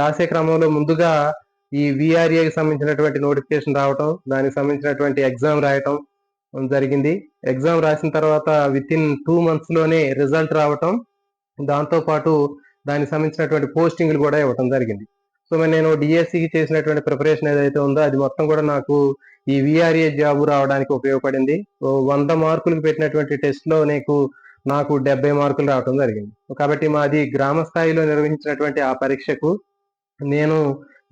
రాసే క్రమంలో ముందుగా ఈ విఆర్ఏకి సంబంధించినటువంటి నోటిఫికేషన్ రావటం, దానికి సంబంధించినటువంటి ఎగ్జామ్ రాయటం జరిగింది. ఎగ్జామ్ రాసిన తర్వాత వితిన్ 2 months లోనే రిజల్ట్ రావటం, దాంతో పాటు దానికి సంబంధించినటువంటి పోస్టింగ్లు కూడా ఇవ్వటం జరిగింది. సో మరి నేను డిఎస్సికి చేసినటువంటి ప్రిపరేషన్ ఏదైతే ఉందో అది మొత్తం కూడా నాకు ఈ విఆర్ఏ జాబ్ రావడానికి ఉపయోగపడింది. 100 మార్కులకు పెట్టినటువంటి టెస్ట్ లో నాకు 70 మార్కులు రావడం జరిగింది. కాబట్టి మాది గ్రామ స్థాయిలో నిర్వహించినటువంటి ఆ పరీక్షకు నేను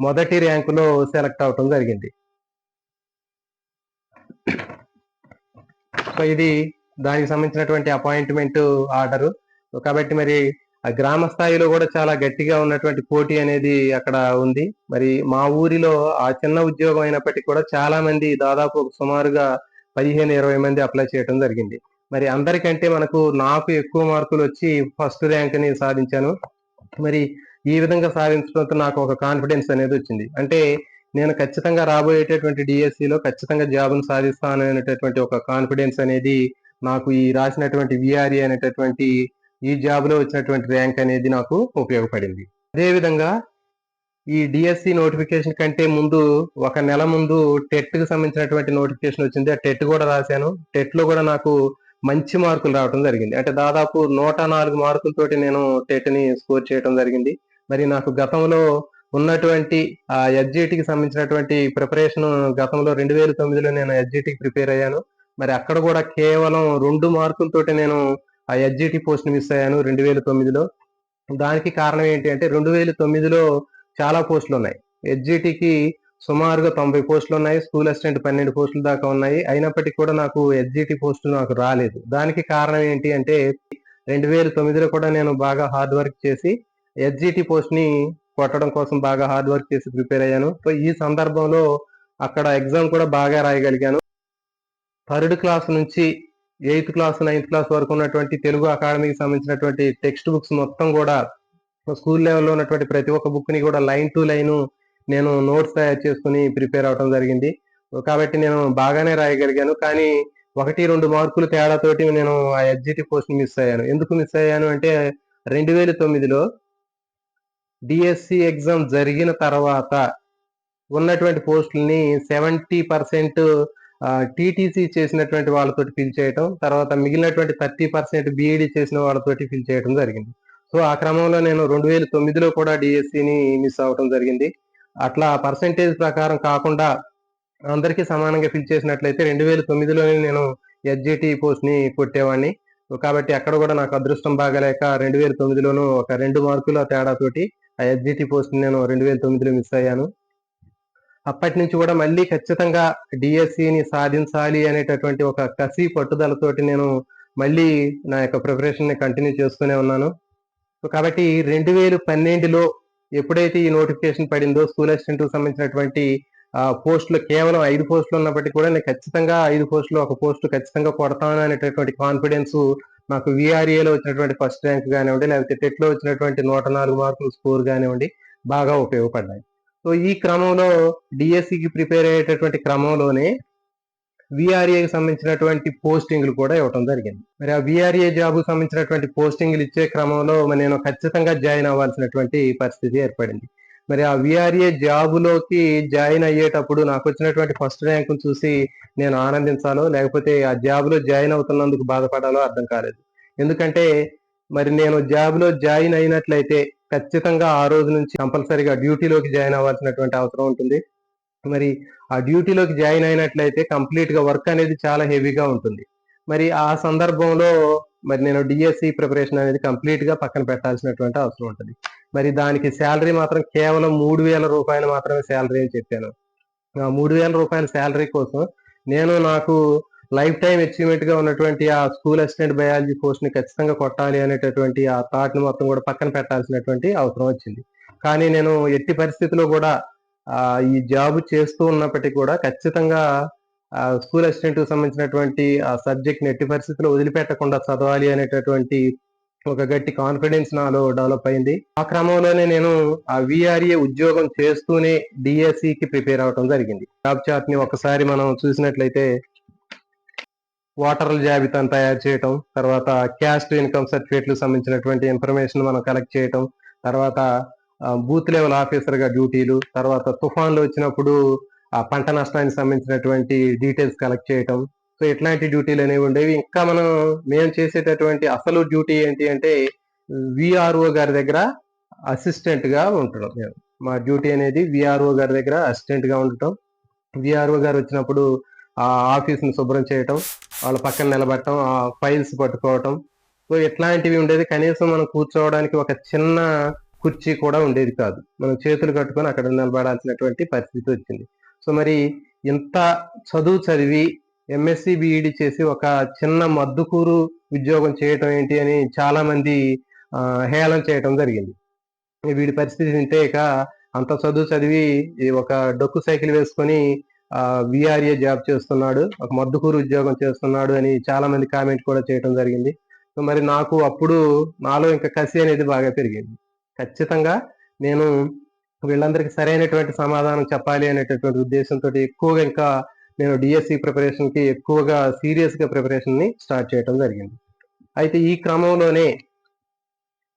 మొదటి ర్యాంకులో సెలెక్ట్ అవటం జరిగింది. సో ఇది దానికి సంబంధించినటువంటి అపాయింట్మెంట్ ఆర్డర్. కాబట్టి మరి ఆ గ్రామ స్థాయిలో కూడా చాలా గట్టిగా ఉన్నటువంటి పోటీ అనేది అక్కడ ఉంది. మరి మా ఊరిలో ఆ చిన్న ఉద్యోగం అయినప్పటికీ కూడా చాలా మంది, దాదాపు సుమారుగా 15-20 మంది అప్లై చేయడం జరిగింది. మరి అందరికంటే నాకు ఎక్కువ మార్కులు వచ్చి ఫస్ట్ ర్యాంక్ ని సాధించాను. మరి ఈ విధంగా సాధించడంతో నాకు ఒక కాన్ఫిడెన్స్ అనేది వచ్చింది. అంటే నేను ఖచ్చితంగా రాబోయేటటువంటి డిఎస్సిలో ఖచ్చితంగా జాబ్ను సాధిస్తాను అనేటటువంటి ఒక కాన్ఫిడెన్స్ అనేది నాకు ఈ రాసినటువంటి విఆర్ఏ అనేటటువంటి ఈ జాబ్ లో వచ్చినటువంటి ర్యాంక్ అనేది నాకు ఉపయోగపడింది. అదేవిధంగా ఈ డిఎస్సి నోటిఫికేషన్ కంటే ముందు 1 నెల ముందు టెట్ కి సంబంధించినటువంటి నోటిఫికేషన్ వచ్చింది. ఆ టెట్ కూడా రాశాను. టెట్ లో కూడా నాకు మంచి మార్కులు రావడం జరిగింది. అంటే దాదాపు 104 మార్కులతోటి నేను టెట్ ని స్కోర్ చేయడం జరిగింది. మరి నాకు గతంలో ఉన్నటువంటి ఆ ఎస్జిటికి సంబంధించినటువంటి ప్రిపరేషన్ గతంలో 2009లో నేను ఎస్జిటికి ప్రిపేర్ అయ్యాను. మరి అక్కడ కూడా కేవలం 2 మార్కులతోటి నేను ఆ ఎస్జిటి పోస్ట్ మిస్ అయ్యాను 2009లో. దానికి కారణం ఏంటి అంటే 2009లో చాలా పోస్టులు ఉన్నాయి. ఎస్జిటికి సుమారుగా 90 పోస్టులు ఉన్నాయి. స్కూల్ అసిస్టెంట్ 12 పోస్టుల దాకా ఉన్నాయి. అయినప్పటికీ కూడా నాకు ఎస్జిటి పోస్టులు నాకు రాలేదు. దానికి కారణం ఏంటి అంటే 2009లో కూడా నేను బాగా హార్డ్ వర్క్ చేసి ఎస్జిటి పోస్ట్ ని కొట్టడం కోసం బాగా హార్డ్ వర్క్ చేసి ప్రిపేర్ అయ్యాను. సో ఈ సందర్భంలో అక్కడ ఎగ్జామ్ కూడా బాగా రాయగలిగాను. 3rd క్లాస్ నుంచి 8th క్లాస్ 9th క్లాస్ వరకు ఉన్నటువంటి తెలుగు అకాడమీకి సంబంధించినటువంటి టెక్స్ట్ బుక్స్ మొత్తం కూడా స్కూల్ లెవెల్లో ఉన్నటువంటి ప్రతి ఒక్క బుక్ ని కూడా లైన్ టు లైన్ నేను నోట్స్ తయారు చేసుకుని ప్రిపేర్ అవడం జరిగింది. కాబట్టి నేను బాగానే రాయగలిగాను. కానీ 1-2 మార్కులు తేడాతోటి నేను ఆ ఎస్జిటి పోస్ట్ ని మిస్ అయ్యాను. ఎందుకు మిస్ అయ్యాను అంటే 2009లో డిఎస్సి ఎగ్జామ్ జరిగిన తర్వాత ఉన్నటువంటి పోస్టుల్ని 70% టీటీసీ చేసినటువంటి వాళ్ళతోటి ఫిల్ చేయటం, తర్వాత మిగిలినటువంటి 30% బీఈడి చేసిన వాళ్ళతోటి ఫిల్ చేయడం జరిగింది. సో ఆ క్రమంలో నేను 2009లో కూడా డిఎస్సిని మిస్ అవ్వటం జరిగింది. అట్లా పర్సెంటేజ్ ప్రకారం కాకుండా అందరికీ సమానంగా ఫిల్ చేసినట్లయితే 2009లోనే నేను ఎస్జిటి పోస్ట్ ని కొట్టేవాడిని. కాబట్టి అక్కడ కూడా నాకు అదృష్టం బాగలేక 2009లోనూ ఒక 2 మార్కుల తేడాతోటి ఆ ఎస్జిటి పోస్ట్ ని నేను 2009లో మిస్ అయ్యాను. అప్పటి నుంచి కూడా మళ్ళీ ఖచ్చితంగా డిఎస్సిని సాధించాలి అనేటటువంటి ఒక కసి పట్టుదలతోటి నేను మళ్ళీ నా యొక్క ప్రిపరేషన్ ని కంటిన్యూ చేస్తూనే ఉన్నాను. సో కాబట్టి 2012లో ఎప్పుడైతే ఈ నోటిఫికేషన్ పడిందో స్కూల్ అసిస్టెంట్ కు సంబంధించినటువంటి పోస్టులు కేవలం 5 పోస్టులు ఉన్నప్పటికీ కూడా నేను ఖచ్చితంగా 5 పోస్టులు ఒక పోస్ట్ ఖచ్చితంగా కొడతాను అనేటటువంటి కాన్ఫిడెన్స్ నాకు విఆర్ఏలో వచ్చినటువంటి ఫస్ట్ ర్యాంక్ కానివ్వండి, లేకపోతే టెట్ లో వచ్చినటువంటి 104 మార్కుల స్కోర్ కానివ్వండి బాగా ఉపయోగపడ్డాయి. సో ఈ క్రమంలో డిఎస్సికి ప్రిపేర్ అయ్యేటటువంటి క్రమంలోనే విఆర్ఏకి సంబంధించినటువంటి పోస్టింగ్లు కూడా ఇవ్వటం జరిగింది. మరి ఆ విఆర్ఏ జాబ్ సంబంధించినటువంటి పోస్టింగ్లు ఇచ్చే క్రమంలో నేను ఖచ్చితంగా జాయిన్ అవ్వాల్సినటువంటి పరిస్థితి ఏర్పడింది. మరి ఆ విఆర్ఏ జాబులోకి జాయిన్ అయ్యేటప్పుడు నాకు వచ్చినటువంటి ఫస్ట్ ర్యాంక్ చూసి నేను ఆనందించాలో లేకపోతే ఆ జాబ్ లో జాయిన్ అవుతున్నందుకు బాధపడాలో అర్థం కాలేదు. ఎందుకంటే మరి నేను జాబ్ లో జాయిన్ అయినట్లయితే ఖచ్చితంగా ఆ రోజు నుంచి కంపల్సరీగా డ్యూటీలోకి జాయిన్ అవ్వాల్సినటువంటి అవసరం ఉంటుంది. మరి ఆ డ్యూటీలోకి జాయిన్ అయినట్లయితే కంప్లీట్ గా వర్క్ అనేది చాలా హెవీగా ఉంటుంది. మరి ఆ సందర్భంలో మరి నేను డిఎస్సి ప్రిపరేషన్ అనేది కంప్లీట్ గా పక్కన పెట్టాల్సినటువంటి అవసరం ఉంటుంది. మరి దానికి శాలరీ మాత్రం కేవలం 3,000 రూపాయలు మాత్రమే శాలరీ అని చెప్పాను. ఆ 3,000 రూపాయల శాలరీ కోసం నాకు లైఫ్ టైం అచీవ్మెంట్ గా ఉన్నటువంటి ఆ స్కూల్ అసిస్టెంట్ బయాలజీ పోస్ట్ ని ఖచ్చితంగా కొట్టాలి అనేటటువంటి ఆ థాట్ ని మొత్తం కూడా పక్కన పెట్టాల్సినటువంటి అవసరం వచ్చింది. కానీ నేను ఎట్టి పరిస్థితిలో కూడా ఈ జాబ్ చేస్తూ ఉన్నప్పటికీ కూడా ఖచ్చితంగా స్కూల్ అసిస్టెంట్ కు సంబంధించినటువంటి ఆ సబ్జెక్ట్ ని ఎట్టి పరిస్థితుల్లో వదిలిపెట్టకుండా చదవాలి అనేటటువంటి ఒక గట్టి కాన్ఫిడెన్స్ నాలో డెవలప్ అయింది. ఆ క్రమంలోనే నేను ఆ విఆర్ఏ ఉద్యోగం చేస్తూనే డిఎస్సికి ప్రిపేర్ అవడం జరిగింది. జాబ్ చార్ట్ ని ఒకసారి మనం చూసినట్లయితే ఓటర్ల జాబితాను తయారు చేయటం, తర్వాత క్యాస్ట్ ఇన్కమ్ సర్టిఫికేట్లకు సంబంధించినటువంటి ఇన్ఫర్మేషన్ మనం కలెక్ట్ చేయటం, తర్వాత బూత్ లెవెల్ ఆఫీసర్ గా డ్యూటీలు, తర్వాత తుఫాన్లు వచ్చినప్పుడు ఆ పంట నష్టానికి సంబంధించినటువంటి డీటెయిల్స్ కలెక్ట్ చేయటం. సో ఇట్లాంటి డ్యూటీలు అనేవి ఉండేవి. ఇంకా మేము చేసేటటువంటి అసలు డ్యూటీ ఏంటి అంటే విఆర్ఓ గారి దగ్గర అసిస్టెంట్ గా ఉంటడం. మా డ్యూటీ అనేది విఆర్ఓ గారి దగ్గర అసిస్టెంట్ గా ఉండటం. విఆర్ఓ గారు వచ్చినప్పుడు ఆ ఆఫీస్ ని శుభ్రం చేయటం, వాళ్ళ పక్కన నిలబడటం, ఆ ఫైల్స్ పట్టుకోవటం. సో ఇట్లాంటివి ఉండేది. కనీసం మనం కూర్చోవడానికి ఒక చిన్న కుర్చీ కూడా ఉండేది కాదు. మనం చేతులు కట్టుకొని అక్కడ నిలబడాల్సినటువంటి పరిస్థితి వచ్చింది. సో మరి ఇంత చదువు చదివి ఎంఎస్సి బిఈడి చేసి ఒక చిన్న మద్దుకూరు ఉద్యోగం చేయటం ఏంటి అని చాలా మంది హేళన చేయటం జరిగింది. వీడి పరిస్థితి వింటే ఇక అంత చదువు చదివి ఒక డొక్కు సైకిల్ వేసుకొని విఆర్ఏ జాబ్ చేస్తున్నాడు, ఒక మద్దుకూరు ఉద్యోగం చేస్తున్నాడు అని చాలా మంది కామెంట్ కూడా చేయడం జరిగింది. సో మరి నాకు అప్పుడు నాలో ఇంకా కసి అనేది బాగా పెరిగింది. ఖచ్చితంగా నేను వీళ్ళందరికీ సరైనటువంటి సమాధానం చెప్పాలి అనేటటువంటి ఉద్దేశంతో ఎక్కువగా ఇంకా నేను డిఎస్సి ప్రిపరేషన్ కి ఎక్కువగా సీరియస్ గా ప్రిపరేషన్ ని స్టార్ట్ చేయడం జరిగింది. అయితే ఈ క్రమంలోనే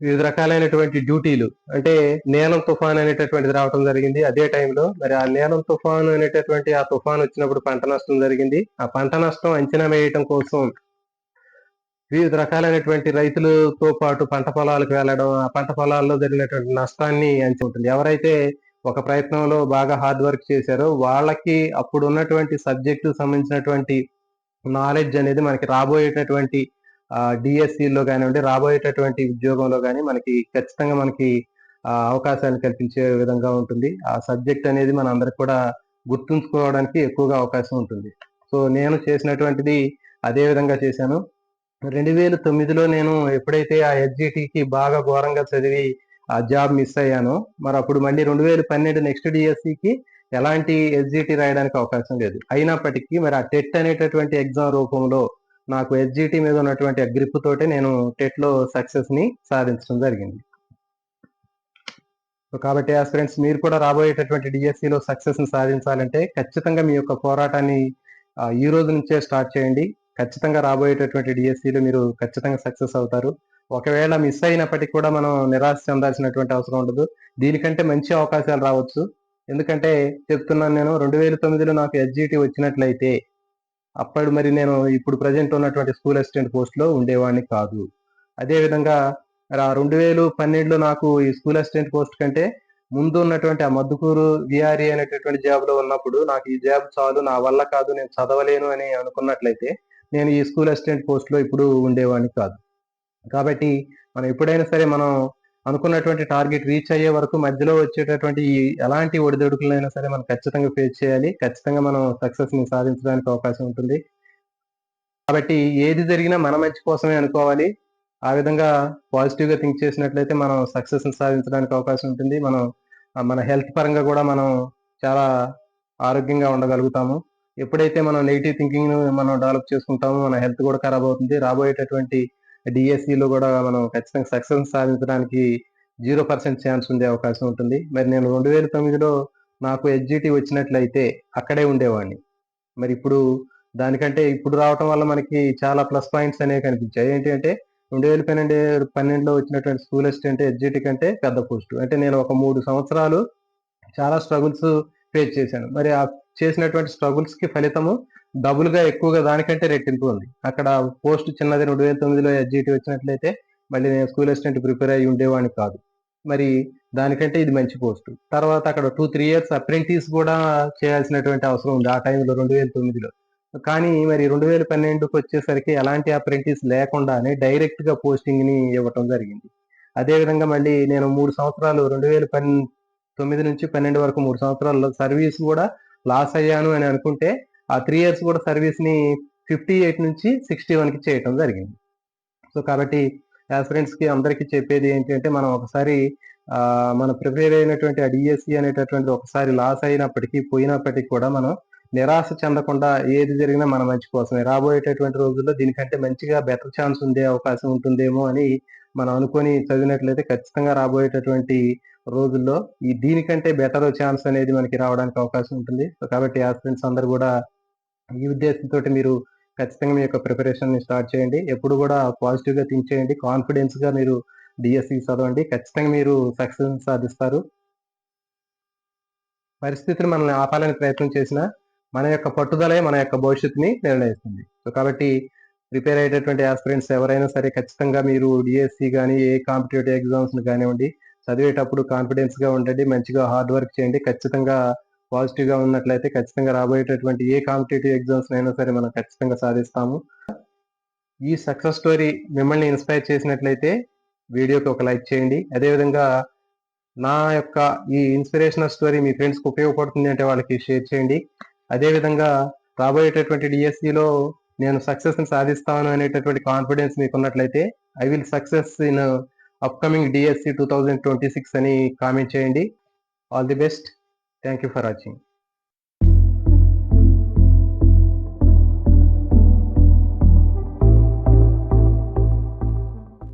వివిధ రకాలైనటువంటి డ్యూటీలు అంటే నీలం తుఫాన్ అనేటటువంటిది రావడం జరిగింది. అదే టైంలో మరి ఆ నీలం తుఫాన్ అనేటటువంటి ఆ తుఫాన్ వచ్చినప్పుడు పంట నష్టం జరిగింది. ఆ పంట నష్టం అంచనా వేయటం కోసం వివిధ రకాలైనటువంటి రైతులతో పాటు పంట పొలాలకు వెళ్ళడం, ఆ పంట పొలాల్లో జరిగినటువంటి నష్టాన్ని అంచనా ఉంటుంది. ఎవరైతే ఒక ప్రయత్నంలో బాగా హార్డ్ వర్క్ చేశారో వాళ్ళకి అప్పుడు ఉన్నటువంటి సబ్జెక్టు సంబంధించినటువంటి నాలెడ్జ్ అనేది మనకి రాబోయేటటువంటి డిఎస్సిలో కానివ్వండి, రాబోయేటటువంటి ఉద్యోగంలో కానీ మనకి ఖచ్చితంగా మనకి అవకాశాన్ని కల్పించే విధంగా ఉంటుంది. ఆ సబ్జెక్ట్ అనేది మన అందరికి కూడా గుర్తుంచుకోవడానికి ఎక్కువగా అవకాశం ఉంటుంది. సో నేను చేసినటువంటిది అదే విధంగా చేశాను. 2009లో నేను ఎప్పుడైతే ఆ ఎస్జిటికి బాగా ఘోరంగా చదివి ఆ జాబ్ మిస్ అయ్యానో, మరి అప్పుడు మళ్ళీ 2012 నెక్స్ట్ డిఎస్సికి ఎలాంటి ఎస్జిటి రాయడానికి అవకాశం లేదు. అయినప్పటికీ మరి ఆ టెట్ అనేటటువంటి ఎగ్జామ్ రూపంలో నాకు ఎస్జిటి మీద ఉన్నటువంటి గ్రిప్ తోటే నేను టెట్ లో సక్సెస్ ని సాధించడం జరిగింది. కాబట్టి ఆస్పిరెంట్స్ మీరు కూడా రాబోయేటటువంటి డిఎస్సిలో సక్సెస్ ని సాధించాలంటే ఖచ్చితంగా మీ యొక్క పోరాటాన్ని ఈ రోజు నుంచే స్టార్ట్ చేయండి. ఖచ్చితంగా రాబోయేటటువంటి డిఎస్సిలో మీరు ఖచ్చితంగా సక్సెస్ అవుతారు. ఒకవేళ మిస్ అయినప్పటికీ కూడా మనం నిరాశ చెందాల్సినటువంటి అవసరం ఉండదు. దీనికంటే మంచి అవకాశాలు రావచ్చు. ఎందుకంటే చెప్తున్నాను, నేను 2009లో నాకు ఎస్జిటి వచ్చినట్లయితే అప్పుడు మరి నేను ఇప్పుడు ప్రజెంట్ ఉన్నటువంటి స్కూల్ అసిస్టెంట్ పోస్ట్ లో ఉండేవాడిని కాదు. అదే విధంగా 2012లో నాకు ఈ స్కూల్ అసిస్టెంట్ పోస్ట్ కంటే ముందు ఉన్నటువంటి ఆ మద్దుకూరు విఆర్ఏ అనేటటువంటి జాబ్ లో ఉన్నప్పుడు నాకు ఈ జాబ్ చాలు, నా వల్ల కాదు, నేను చదవలేను అని అనుకున్నట్లయితే నేను ఈ స్కూల్ అసిస్టెంట్ పోస్ట్ లో ఇప్పుడు ఉండేవాడిని కాదు. కాబట్టి మనం ఎప్పుడైనా సరే మనం అనుకున్నటువంటి టార్గెట్ రీచ్ అయ్యే వరకు మధ్యలో వచ్చేటటువంటి ఎలాంటి ఒడిదొడుకులైనా సరే మనం ఖచ్చితంగా ఫేస్ చేయాలి. ఖచ్చితంగా మనం సక్సెస్ ని సాధించడానికి అవకాశం ఉంటుంది. కాబట్టి ఏది జరిగినా మన మంచి కోసమే అనుకోవాలి. ఆ విధంగా పాజిటివ్ గా థింక్ చేసినట్లయితే మనం సక్సెస్ ని సాధించడానికి అవకాశం ఉంటుంది. మనం మన హెల్త్ పరంగా కూడా మనం చాలా ఆరోగ్యంగా ఉండగలుగుతాము. ఎప్పుడైతే మనం నెగిటివ్ థింకింగ్ మనం డెవలప్ చేసుకుంటామో మన హెల్త్ కూడా ఖరాబ్ అవుతుంది. రాబోయేటటువంటి డిఎస్సిలో కూడా మనం ఖచ్చితంగా సక్సెస్ సాధించడానికి 0% ఛాన్స్ ఉండే అవకాశం ఉంటుంది. మరి నేను 2009లో నాకు ఎస్జిటి వచ్చినట్లయితే అక్కడే ఉండేవాడిని. మరి ఇప్పుడు దానికంటే ఇప్పుడు రావటం వల్ల మనకి చాలా ప్లస్ పాయింట్స్ అనేవి కనిపించాయి. ఏంటి అంటే 2012లో వచ్చినటువంటి స్కూల్ అసిస్టెంట్ ఎస్జిటి కంటే పెద్ద పోస్ట్. అంటే నేను ఒక 3 సంవత్సరాలు చాలా స్ట్రగుల్స్ ఫేస్ చేశాను. మరి ఆ చేసినటువంటి స్ట్రగుల్స్ కి ఫలితము డబుల్ గా ఎక్కువగా దానికంటే రెట్టింపు ఉంది. అక్కడ పోస్ట్ చిన్నది 2009లో ఎస్జిటి వచ్చినట్లయితే మళ్ళీ నేను స్కూల్ అసిస్టెంట్ ప్రిపేర్ అయ్యి ఉండేవాడిని కాదు. మరి దానికంటే ఇది మంచి పోస్ట్. తర్వాత అక్కడ 2-3 ఇయర్స్ అప్రెంటిస్ కూడా చేయాల్సినటువంటి అవసరం ఉంది ఆ టైంలో 2009లో. కానీ మరి 2012కి వచ్చేసరికి ఎలాంటి అప్రెంటిస్ లేకుండానే డైరెక్ట్ గా పోస్టింగ్ ని ఇవ్వటం జరిగింది. అదే విధంగా మళ్ళీ నేను 3 సంవత్సరాలు 2009 నుంచి 12 వరకు 3 సంవత్సరాల్లో సర్వీస్ కూడా లాస్ అయ్యాను అని అనుకుంటే ఆ 3 ఇయర్స్ కూడా సర్వీస్ ని 58 నుంచి 61కి చేయటం జరిగింది. సో కాబట్టి యాస్పిరెంట్స్ కి అందరికీ చెప్పేది ఏంటి అంటే మనం ఒకసారి మనం ప్రిపేర్ అయినటువంటి ఆ డిఎస్సి అనేటటువంటిది ఒకసారి లాస్ అయినప్పటికీ పోయినప్పటికీ కూడా మనం నిరాశ చెందకుండా ఏది జరిగినా మన మంచి కోసమే. రాబోయేటటువంటి రోజుల్లో దీనికంటే మంచిగా బెటర్ ఛాన్స్ ఉండే అవకాశం ఉంటుందేమో అని మనం అనుకొని చదివినట్లయితే ఖచ్చితంగా రాబోయేటటువంటి రోజుల్లో దీనికంటే బెటర్ ఛాన్స్ అనేది మనకి రావడానికి అవకాశం ఉంటుంది. సో కాబట్టి యాస్పిరెంట్స్ అందరూ కూడా ఈ ఉద్దేశంతో మీరు ఖచ్చితంగా మీ యొక్క ప్రిపరేషన్ ని స్టార్ట్ చేయండి. ఎప్పుడు కూడా పాజిటివ్ గా థింక్ చేయండి. కాన్ఫిడెన్స్ గా మీరు డిఎస్సి చదవండి. ఖచ్చితంగా మీరు సక్సెస్ సాధిస్తారు. పరిస్థితులు మనల్ని ఆపాలని ప్రయత్నం చేసినా మన యొక్క పట్టుదలే మన యొక్క భవిష్యత్తుని నిర్ణయిస్తుంది. సో కాబట్టి ప్రిపేర్ అయ్యేటటువంటి ఆస్పిరెంట్స్ ఎవరైనా సరే ఖచ్చితంగా మీరు డిఎస్సి కానీ ఏ కాంపిటేటివ్ ఎగ్జామ్స్ కానివ్వండి చదివేటప్పుడు కాన్ఫిడెన్స్గా ఉండండి, మంచిగా హార్డ్ వర్క్ చేయండి. ఖచ్చితంగా పాజిటివ్గా ఉన్నట్లయితే ఖచ్చితంగా రాబోయేటటువంటి ఏ కాంపిటేటివ్ ఎగ్జామ్స్ అయినా సరే మనం ఖచ్చితంగా సాధిస్తాము. ఈ సక్సెస్ స్టోరీ మిమ్మల్ని ఇన్స్పైర్ చేసినట్లయితే వీడియోకి ఒక లైక్ చేయండి. అదేవిధంగా నా యొక్క ఈ ఇన్స్పిరేషనల్ స్టోరీ మీ ఫ్రెండ్స్కి ఉపయోగపడుతుంది అంటే వాళ్ళకి షేర్ చేయండి. అదేవిధంగా రాబోయేటటువంటి డిఎస్సిలో నేను సక్సెస్ని సాధిస్తాను అనేటటువంటి కాన్ఫిడెన్స్ మీకు ఉన్నట్లయితే I will success in upcoming DSC 2026 అని కామెంట్ చేయండి. All the best. Thank you for watching.